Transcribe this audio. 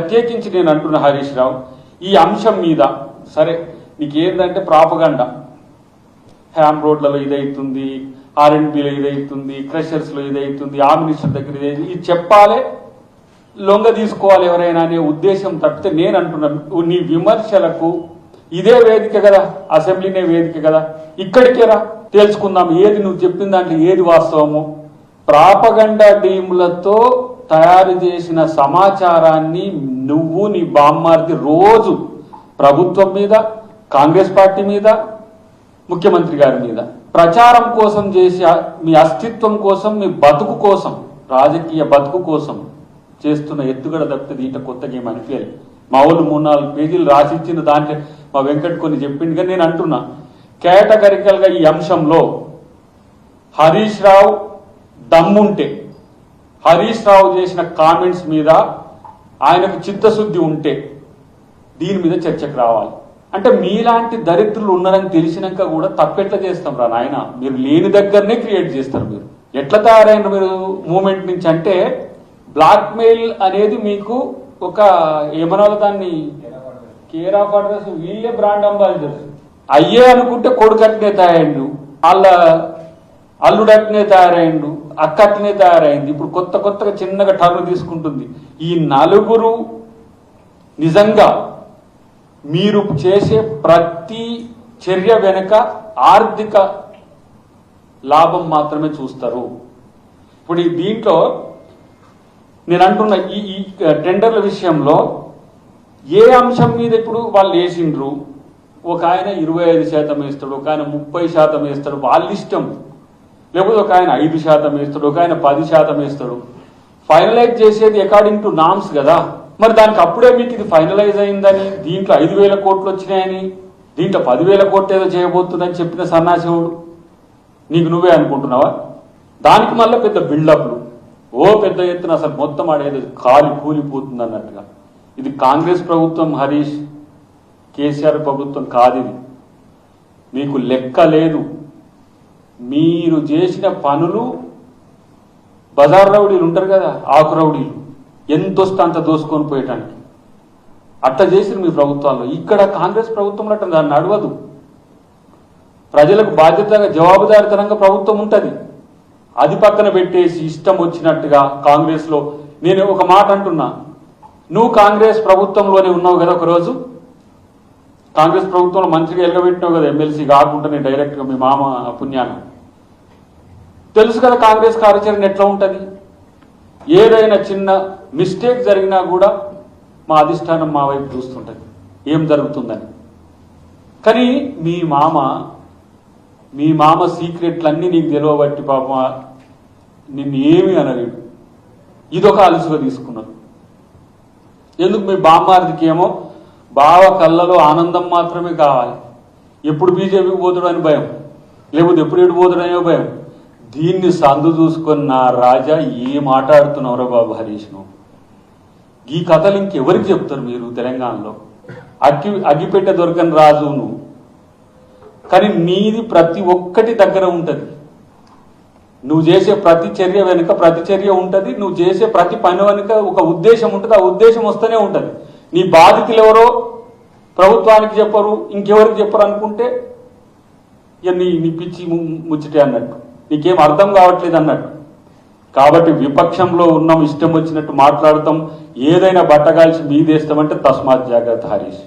ప్రత్యేకించి నేను అంటున్న హరీష్ రావు, ఈ అంశం మీద సరే నీకేందంటే ప్రాపగండా, హ్యామ్ రోడ్లలో ఇదవుతుంది, R&Bలో ఇదవుతుంది, క్రషర్స్లో ఇదవుతుంది, ఆ మినిస్టర్ దగ్గర ఇదైతుంది, ఇది చెప్పాలి, లొంగ తీసుకోవాలి ఎవరైనా అనే ఉద్దేశం తప్పితే నేను అంటున్నా నీ విమర్శలకు ఇదే వేదిక కదా, అసెంబ్లీనే వేదిక కదా, ఇక్కడికే రా తెలుసుకుందాం ఏది నువ్వు చెప్పిన దాంట్లో ఏది వాస్తవమో. ప్రాపగండా టీములతో తయారు చేసిన సమాచారాన్ని నువ్వు నీ బామ్మార్ది రోజు ప్రభుత్వం మీద, కాంగ్రెస్ పార్టీ మీద, ముఖ్యమంత్రి గారి మీద ప్రచారం కోసం చేసి మీ అస్తిత్వం కోసం, మీ బతుకు కోసం, రాజకీయ బతుకు కోసం చేస్తున్న ఎత్తుగడ తప్పితే దీంట్లో కొత్తగా ఏం అనిపించాలి. మా వాళ్ళు 3-4 పేజీలు రాసిచ్చిన దాంట్లో మా వెంకట్ కొన్ని చెప్పింది. కానీ నేను అంటున్నా కేటగరికల్గా ఈ అంశంలో హరీష్ రావు దమ్ముంటే, హరీష్ రావు చేసిన కామెంట్స్ మీద ఆయనకు చిత్తశుద్ధి ఉంటే దీని మీద చర్చకు రావాలి. అంటే మీలాంటి దరిద్రులు ఉన్నారని తెలిసినాక కూడా తప్పెట్లా చేస్తాం రా నాయన, మీరు లేని దగ్గరనే క్రియేట్ చేస్తారు. మీరు ఎట్లా తయారైన మీరు మూమెంట్ నుంచి అంటే బ్లాక్మెయిల్ అనేది మీకు ఒక ఏమనాలి దాన్ని కేర్ ఆఫ్ అడ్రస్, వీళ్ళే బ్రాండ్ అంబాసిడర్స్ అయ్యే అనుకుంటే కొడుకు అట్నే తయారైండు, వాళ్ళ అల్లుడు అట్నే తయారైండు, అక్క అట్నే తయారైంది. ఇప్పుడు కొత్తగా చిన్నగా టర్న్ తీసుకుంటుంది. ఈ నలుగురు నిజంగా మీరు చేసే ప్రతి చర్య వెనుక ఆర్థిక లాభం మాత్రమే చూస్తారు. ఇప్పుడు దీంట్లో నేను అంటున్న ఈ టెండర్ల విషయంలో ఏ అంశం మీద ఇప్పుడు వాళ్ళు వేసిండ్రు, ఒక ఆయన 25% వేస్తాడు, ఒక ఆయన 30% వేస్తాడు, వాళ్ళ ఇష్టం. లేకపోతే ఒక ఆయన 5% వేస్తాడు, ఒక ఆయన 10% వేస్తాడు. ఫైనలైజ్ చేసేది అకార్డింగ్ టు నామ్స్ కదా. మరి దానికి అప్పుడే మీకు ఇది ఫైనలైజ్ అయిందని, దీంట్లో 5,000 కోట్లు వచ్చినాయని, దీంట్లో 10,000 కోట్లు ఏదో చేయబోతుందని చెప్పిన సన్నాశివుడు నీకు నువ్వే అనుకుంటున్నావా? దానికి మళ్ళీ పెద్ద బిల్డప్లు, ఓ పెద్ద ఎత్తున అసలు మొత్తం ఆడేది కూలిపోతుంది అన్నట్టుగా. ఇది కాంగ్రెస్ ప్రభుత్వం, హరీష్ కేసీఆర్ ప్రభుత్వం కాదు. ఇది మీకు లెక్క లేదు. మీరు చేసిన పనులు బజార్ రౌడీలు ఉంటారు కదా, ఆకు రౌడీలు, ఎంతొస్తే అంత దోసుకొని పోయటానికి అట్లా చేసిన మీ ప్రభుత్వాల్లో. ఇక్కడ కాంగ్రెస్ ప్రభుత్వంలో అట్లా దాన్ని నడవదు. ప్రజలకు బాధ్యతగా జవాబుదారితనంగా ప్రభుత్వం ఉంటుంది. అది పక్కన పెట్టేసి ఇష్టం వచ్చినట్టుగా కాంగ్రెస్లో, నేను ఒక మాట అంటున్నా, నువ్వు కాంగ్రెస్ ప్రభుత్వంలోనే ఉన్నావు కదా, ఒకరోజు కాంగ్రెస్ ప్రభుత్వంలో మంచిగా ఎలగబెట్టినావు కదా, ఎమ్మెల్సీ కాకుండానే డైరెక్ట్గా మీ మామ పుణ్యాన్ని. తెలుసు కదా కాంగ్రెస్ కార్యాచరణ ఎట్లా ఉంటుంది. ఏదైనా చిన్న మిస్టేక్ జరిగినా కూడా మా అధిష్టానం మా వైపు చూస్తుంటుంది ఏం జరుగుతుందని. కానీ మీ మామ సీక్రెట్లన్నీ నీకు తెలియబట్టి పాప నిన్ను ఏమీ అనలేడు. ఇదొక అలుసుగా తీసుకున్నారు. ఎందుకు మీ బామ్మార్దికి ఏమో బావ కళ్ళలో ఆనందం మాత్రమే కావాలి, ఎప్పుడు బీజేపీకి పోతాడు అని భయం, లేకపోతే ఎప్పుడు ఎటు పోతాడనే భయం. దీన్ని సందు చూసుకొని నా రాజా ఏం మాట్లాడుతున్నావురా బాబు హరీష్ నువ్వు. ఈ కథలు ఇంకెవరికి చెప్తారు మీరు తెలంగాణలో? అగ్గిపెట్టె దొరకని రాజు నువ్వు. కానీ నీది ప్రతి ఒక్కటి దగ్గర ఉంటుంది. నువ్వు చేసే ప్రతి చర్య వెనుక ప్రతి చర్య ఉంటుంది. నువ్వు చేసే ప్రతి పని వెనుక ఒక ఉద్దేశం ఉంటుంది. ఆ ఉద్దేశం వస్తూనే ఉంటుంది. నీ బాధితులు ఎవరో ప్రభుత్వానికి చెప్పరు, ఇంకెవరికి చెప్పరు అనుకుంటే నీ పిచ్చి ముచ్చటే అన్నట్టు, నీకేం అర్థం కావట్లేదు అన్నట్టు. కాబట్టి విపక్షంలో ఉన్నాం, ఇష్టం వచ్చినట్టు మాట్లాడతాం, ఏదైనా బట్టగాల్చి మీదేస్తామంటే తస్మాత్ జాగ్రత్త హరీష్.